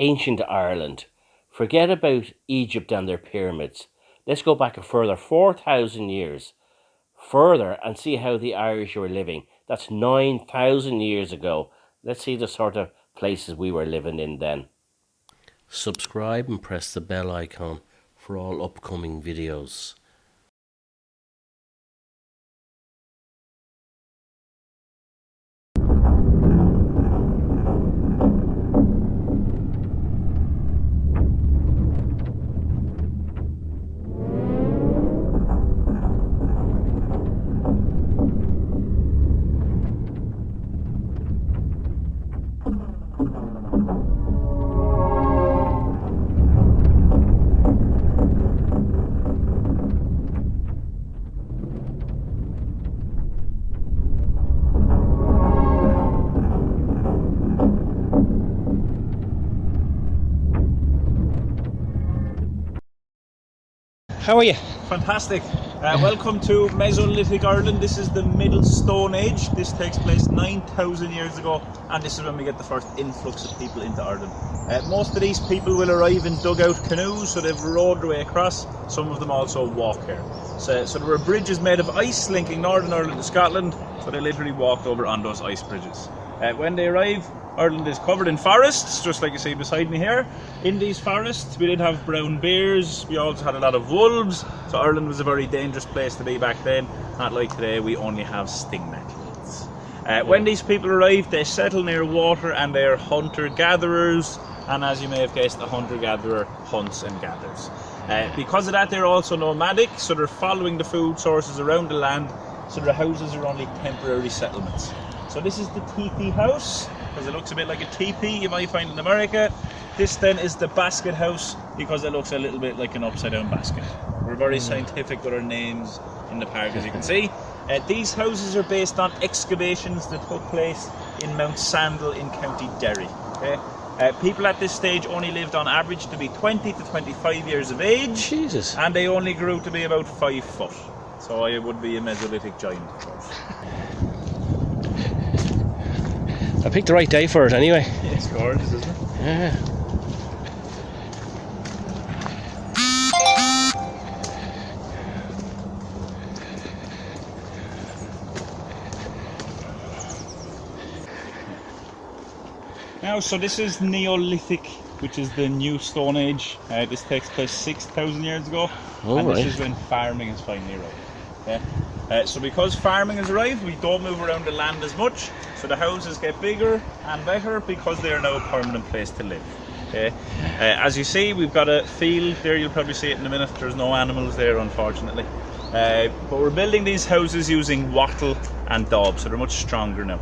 ancient Ireland. Forget about Egypt and their pyramids. Let's go back a further 4,000 years further and see how the Irish were living. That's 9,000 years ago. Let's see the sort of places we were living in then. Subscribe and press the bell icon for all upcoming videos. How are you? Fantastic. Welcome to Mesolithic Ireland. This is the Middle Stone Age. This takes place 9,000 years ago, and this is when we get the first influx of people into Ireland. Most of these people will arrive in dugout canoes, so they've rowed their way across. Some of them also walk here. So there were bridges made of ice linking Northern Ireland to Scotland, so they literally walked over on those ice bridges. When they arrive, Ireland is covered in forests, just like you see beside me here. In these forests, we did have brown bears, we also had a lot of wolves, so Ireland was a very dangerous place to be back then. Not like today, we only have sting nettles. When these people arrived, they settle near water and they're hunter-gatherers, and as you may have guessed, a hunter-gatherer hunts and gathers. Because of that, they're also nomadic, so they're following the food sources around the land, so their houses are only temporary settlements. So this is the teepee house, because it looks a bit like a teepee you might find in America. This then is the basket house, because it looks a little bit like an upside down basket. We're very scientific with our names in the park, as you can see. These houses are based on excavations that took place in Mount Sandal in County Derry. Okay? People at this stage only lived on average to be 20 to 25 years of age. Jesus. And they only grew to be about 5 foot. So I would be a Mesolithic giant, of course. I picked the right day for it anyway. It's gorgeous, isn't it? Yeah. Now, so this is Neolithic, which is the new Stone Age. This takes place 6,000 years ago, and this is when farming has finally arrived. Okay? So because farming has arrived, we don't move around the land as much, so the houses get bigger and better because they are now a permanent place to live. Okay? As you see, we've got a field there, you'll probably see it in a minute. There's no animals there, unfortunately. But we're building these houses using wattle and daub, so they're much stronger now.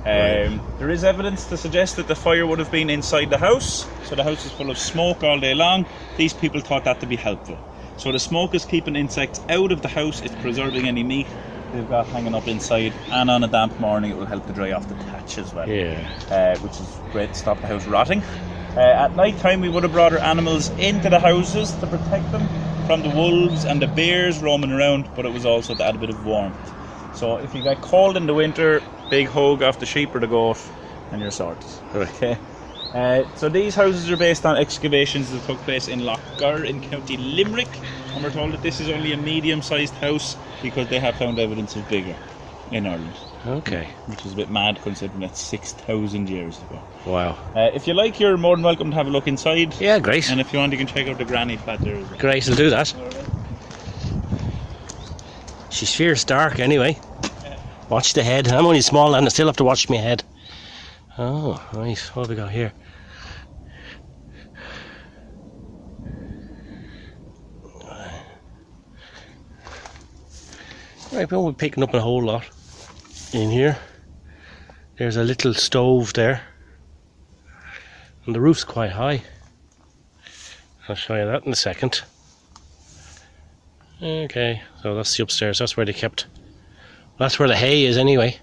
There is evidence to suggest that the fire would have been inside the house, so the house is full of smoke all day long. These people thought that to be helpful. So the smoke is keeping insects out of the house, it's preserving any meat they've got hanging up inside, and on a damp morning it will help to dry off the thatch as well. Which is great to stop the house rotting. At night time we would have brought our animals into the houses to protect them from the wolves and the bears roaming around, but it was also to add a bit of warmth. So if you get cold in the winter, big hug off the sheep or the goat and you're sorted. Okay. So these houses are based on excavations that took place in Lochgar in County Limerick, and we're told that this is only a medium-sized house because they have found evidence of bigger in Ireland. Okay. Which is a bit mad considering that's 6,000 years ago. Wow. If you like, you're more than welcome to have a look inside. Yeah, great. And if you want, you can check out the granny flat there as well. Great, I'll do that. She's fierce dark anyway. Watch the head. I'm only small and I still have to watch my head. Oh, right. What have we got here? Right, well, we're picking up a whole lot in here. There's a little stove there. And the roof's quite high. I'll show you that in a second. Okay, so that's the upstairs. That's where they kept... That's where the hay is anyway.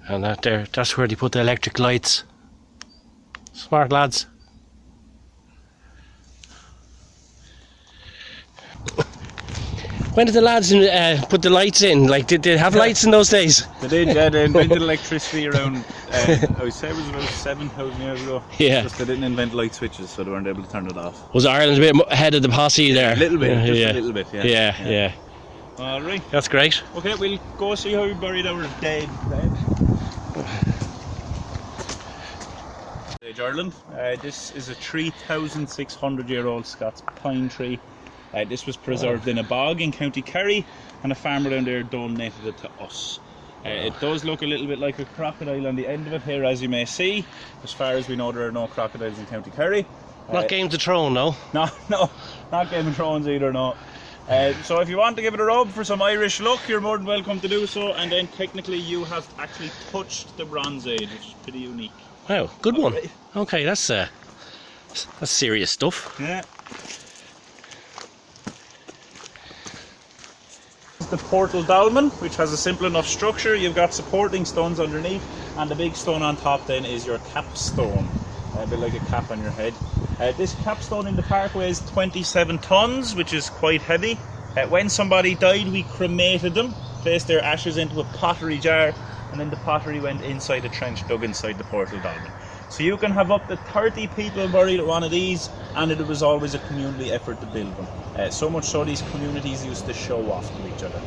And that's where they put the electric lights. Smart lads. When did the lads put the lights in? Like, did they have lights in those days? They did, yeah. They invented electricity around, I would say it was about 7,000 years ago. Yeah. Just they didn't invent light switches, so they weren't able to turn it off. Was Ireland a bit ahead of the posse there? A little bit, just yeah. a little bit, yeah. Yeah. Alright. That's great. Okay, we'll go see how we buried our dead. Ireland. This is a 3,600-year-old Scots pine tree. This was preserved in a bog in County Kerry, and a farmer down there donated it to us. It does look a little bit like a crocodile on the end of it here, as you may see. As far as we know, there are no crocodiles in County Kerry. Not Game of Thrones, no? No, not Game of Thrones either, no. So if you want to give it a rub for some Irish look, you're more than welcome to do so, and then technically you have actually touched the Bronze Age, which is pretty unique. Wow, good one. Okay, that's serious stuff. Yeah. The portal dolmen, which has a simple enough structure. You've got supporting stones underneath, and the big stone on top then is your capstone, a bit like a cap on your head. This capstone in the park weighs 27 tons, which is quite heavy. When somebody died, we cremated them, placed their ashes into a pottery jar, and then the pottery went inside a trench dug inside the portal dolmen. So you can have up to 30 people buried at one of these, and it was always a community effort to build them. So much so these communities used to show off to each other.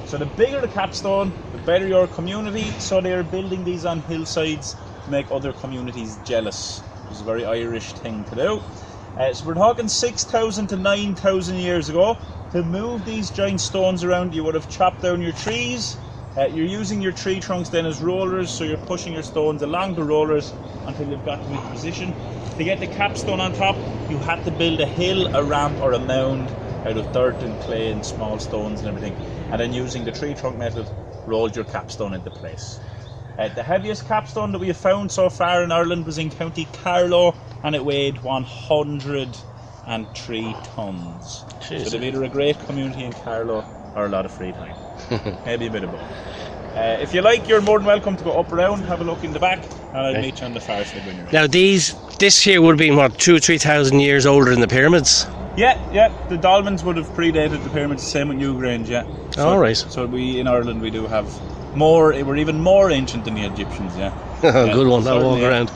So the bigger the capstone, the better your community, so they're building these on hillsides to make other communities jealous, which is a very Irish thing to do. So we're talking 6,000 to 9,000 years ago. To move these giant stones around, you would have chopped down your trees. You're using your tree trunks then as rollers, so you're pushing your stones along the rollers until you've got them in position. To get the capstone on top, you had to build a hill, a ramp or a mound out of dirt and clay and small stones and everything, and then using the tree trunk method, rolled your capstone into place. The heaviest capstone that we have found so far in Ireland was in County Carlow, and it weighed 103 tons. Jeez. So they've either a great community in Carlow or a lot of free time. Maybe a bit of both. If you like, you're more than welcome to go up around, have a look in the back, and I'll meet you on the far side when you're ready. Now this here would have been what, 2,000 or 3,000 years older than the pyramids? Yeah, the dolmens would have predated the pyramids, the same with Newgrange, yeah. So, alright. So we in Ireland we do have more, we're even more ancient than the Egyptians, yeah. Good one, I'll walk around.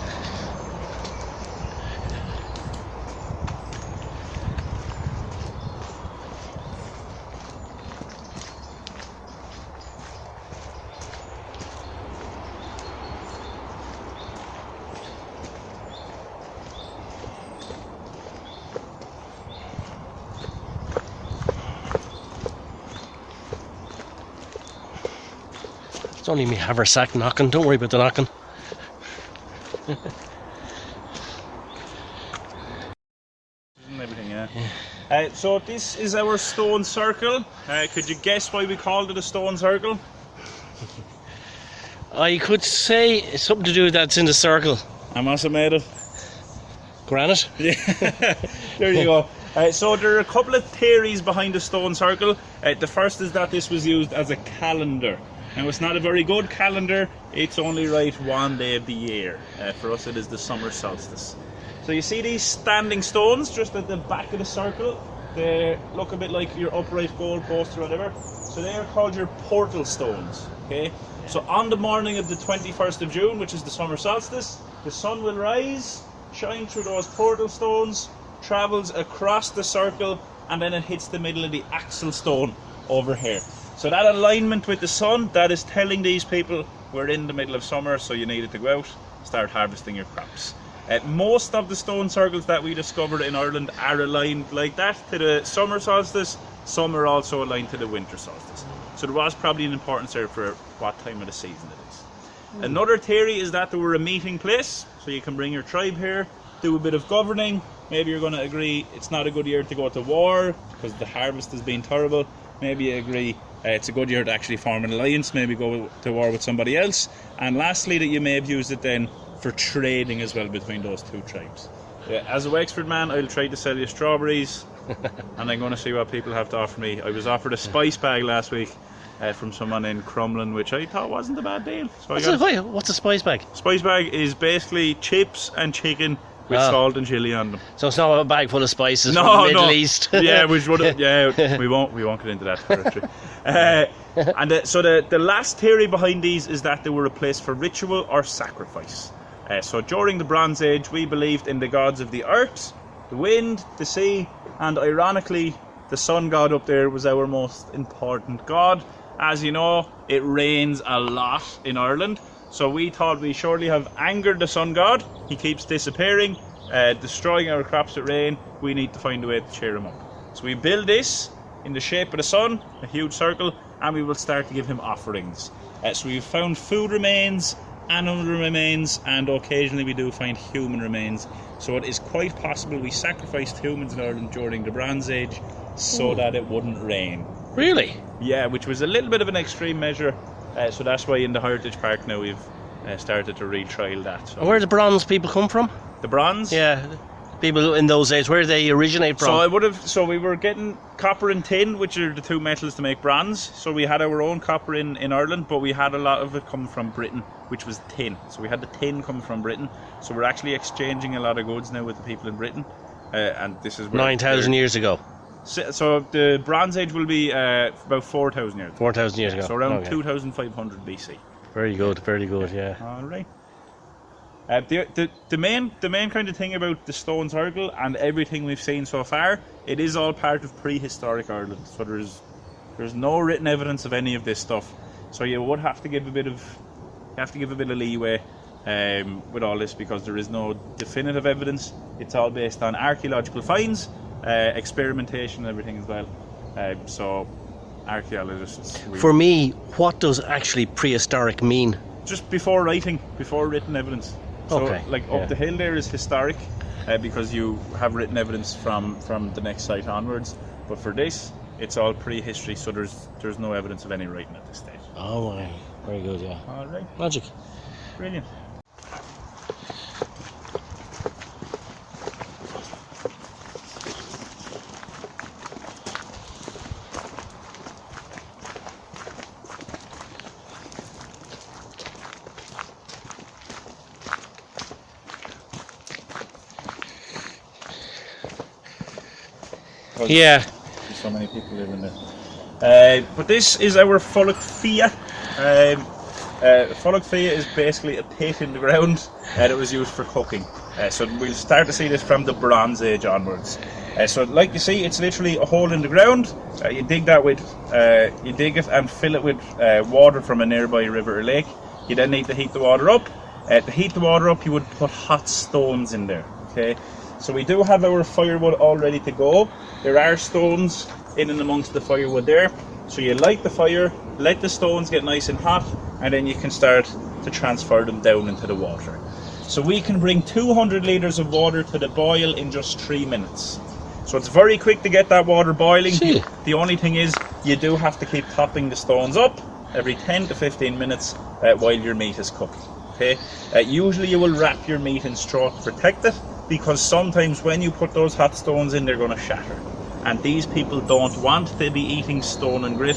It's only me haversack knocking, don't worry about the knocking. Everything, yeah. So this is our stone circle. Could you guess why we called it a stone circle? I could say it's something to do with that's in the circle. And what's it made of? Granite? Yeah, there you go. So there are a couple of theories behind the stone circle. The first is that this was used as a calendar. Now it's not a very good calendar, it's only right one day of the year. For us it is the summer solstice. So you see these standing stones just at the back of the circle? They look a bit like your upright goal post or whatever. So they are called your portal stones. Okay. So on the morning of the 21st of June, which is the summer solstice, the sun will rise, shine through those portal stones, travels across the circle, and then it hits the middle of the axle stone over here. So that alignment with the sun, that is telling these people we're in the middle of summer, so you needed to go out, start harvesting your crops. Most of the stone circles that we discovered in Ireland are aligned like that to the summer solstice. Some are also aligned to the winter solstice. So there was probably an importance there for what time of the season it is. Another theory is that they were a meeting place, so you can bring your tribe here, do a bit of governing. Maybe you're going to agree it's not a good year to go to war because the harvest has been terrible. Maybe you agree it's a good year to actually form an alliance, maybe go to war with somebody else. And lastly, that you may have used it then for trading as well between those two tribes. As a Wexford man, I'll try to sell you strawberries and I'm going to see what people have to offer me. I was offered a spice bag last week from someone in Crumlin, which I thought wasn't a bad deal. So What's a spice bag? Spice bag is basically chips and chicken with salt and chili on them. So it's not a bag full of spices No, from the Middle no. East. Yeah, we won't get into that territory. So the last theory behind these is that they were a place for ritual or sacrifice. So during the Bronze Age, we believed in the gods of the earth, the wind, the sea, and ironically, the sun god up there was our most important god. As you know, it rains a lot in Ireland, so we thought we surely have angered the sun god. He keeps disappearing, destroying our crops that rain. We need to find a way to cheer him up. So we build this in the shape of the sun, a huge circle, and we will start to give him offerings. So we've found food remains, animal remains, and occasionally we do find human remains. So it is quite possible we sacrificed humans in Ireland during the Bronze Age so that it wouldn't rain. Really? Yeah, which was a little bit of an extreme measure. So that's why in the Heritage Park now we've started to retrial that. So Where do the bronze people come from? the bronze? Yeah, people in those days, where did they originate from? So we were getting copper and tin, which are the two metals to make bronze. So we had our own copper in Ireland, but we had a lot of it come from Britain, which was tin. So we had the tin come from Britain. So we're actually exchanging a lot of goods now with the people in Britain. And this is 9,000 years ago. So the Bronze Age will be about 4,000 years ago. 4,000 years ago. So around Okay. 2,500 BC. Very good, yeah. All right. The main kind of thing about the stone circle and everything we've seen so far, it is all part of prehistoric Ireland. So there's no written evidence of any of this stuff. So you would have to give a bit of leeway with all this, because there is no definitive evidence. It's all based on archaeological finds, experimentation, and everything as well. So archaeologists. For me, what does actually prehistoric mean? Just before writing, before written evidence. So, Okay, up the hill there is historic, because you have written evidence from the next site onwards. But for this, it's all prehistory, so there's no evidence of any writing at this stage. Oh, my. Very good, yeah. All right, Magic. brilliant. Yeah. So many people live in there. But this is our Fulloch Fia. Fulloch Fia is basically a pit in the ground that was used for cooking. So we'll start to see this from the Bronze Age onwards. So like you see, it's literally a hole in the ground. You dig it and fill it with water from a nearby river or lake. You then need to heat the water up. To heat the water up, you would put hot stones in there. Okay. So we do have our firewood all ready to go. There are stones in and amongst the firewood there. So you light the fire, let the stones get nice and hot, and then you can start to transfer them down into the water. So we can bring 200 litres of water to the boil in just 3 minutes. So it's very quick to get that water boiling. The only thing is, you do have to keep topping the stones up every 10 to 15 minutes while your meat is cooking. Okay. Usually you will wrap your meat in straw to protect it, because sometimes when you put those hot stones in, they're going to shatter. And these people don't want to be eating stone and grit,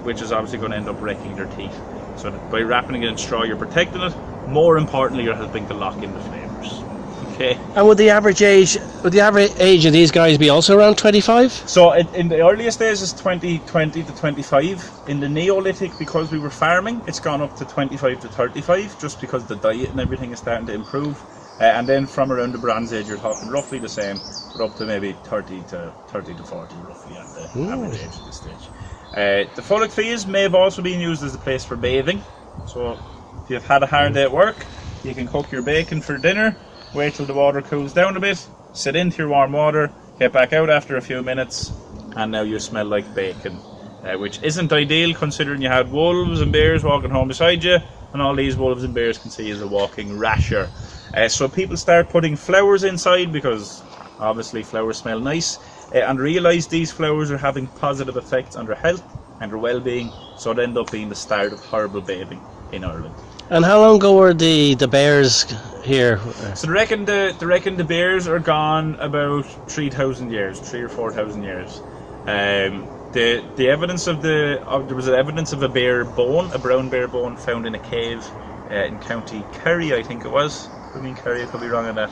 which is obviously going to end up wrecking their teeth. So by wrapping it in straw, you're protecting it. More importantly, you're helping to lock in the flavours. Okay. And would the average age of these guys be also around 25? So in the earliest days it's 20 to 25. In the Neolithic, because we were farming, it's gone up to 25 to 35, just because the diet and everything is starting to improve. And then from around the Bronze Age, you're talking roughly the same, but up to maybe 30 to 40 roughly at the average age at this stage. The Fulloch Fias may have also been used as a place for bathing. So if you've had a hard day at work, you can cook your bacon for dinner, wait till the water cools down a bit, sit into your warm water, get back out after a few minutes, and now you smell like bacon. Which isn't ideal, considering you had wolves and bears walking home beside you, and all these wolves and bears can see you as a walking rasher. So people start putting flowers inside, because obviously flowers smell nice, and realise these flowers are having positive effects on their health and their well-being, so it ended up being the start of herbal bathing in Ireland. And how long ago were the bears here? So they reckon the bears are gone about 3,000 years, 3 or 4,000 years. The evidence there was evidence of a bear bone, a brown bear bone, found in a cave in County Kerry, I think it was. I mean Kerry, I could be wrong on that.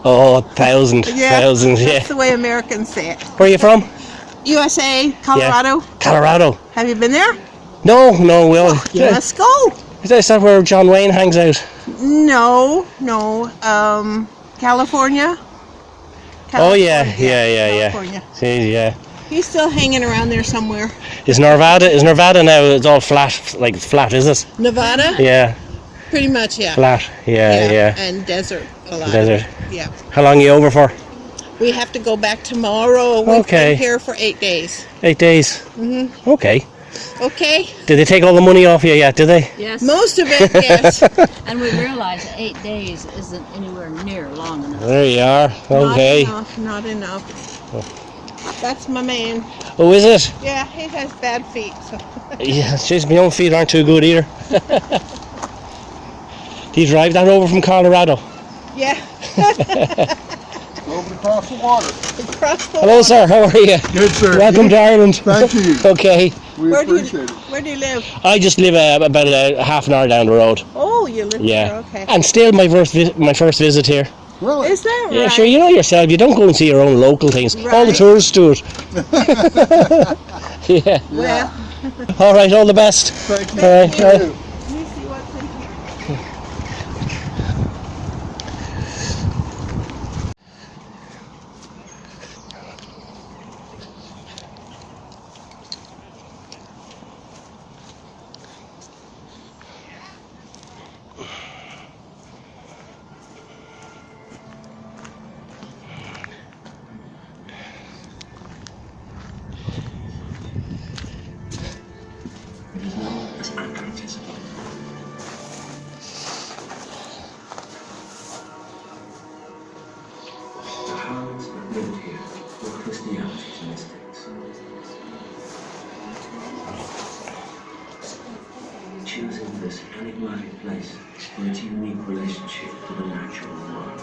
Oh, thousand, Yeah, thousands, that's yeah. the way Americans say it. Where are you from? USA, Colorado. Yeah. Colorado. Have you been there? No, we all. Oh, you must go. Is that where John Wayne hangs out? No. California. Oh yeah. California. See, yeah. He's still hanging around there somewhere. Is Nevada now? It's all flat, like flat, is it? Nevada? Yeah, Pretty much, yeah. flat. Yeah. And desert a lot. Desert. Yeah. How long are you over for? We have to go back tomorrow. We've Okay. been here for 8 days. 8 days. Okay. Okay. Did they take all the money off you yet? Did they? Yes. Most of it, yes. And we realize 8 days isn't anywhere near long enough. There you are. Okay. Not enough. That's my man. Oh, is it? Yeah, he has bad feet. So. Yeah. Jeez, my own feet aren't too good either. Do you drive that over from Colorado? Yeah. Over across the water. Across the Hello, water. sir. How are you? Good, sir. Welcome to Ireland. Thank you. Okay. We Where do appreciate it. Where do you live? I just live about a half an hour down the road. Oh, you live Yeah. there. Okay. And still my first visit here. Really? Is that right? Yeah, sure. You know yourself. You don't go and see your own local things. All the Right. tourists do it. Yeah. Well, All right. All the best. Thank you. All right. You all right. too. let me see what's in here. The Hounds that lived here were Christianity's mystics. Choosing this enigmatic place for its unique relationship to the natural world.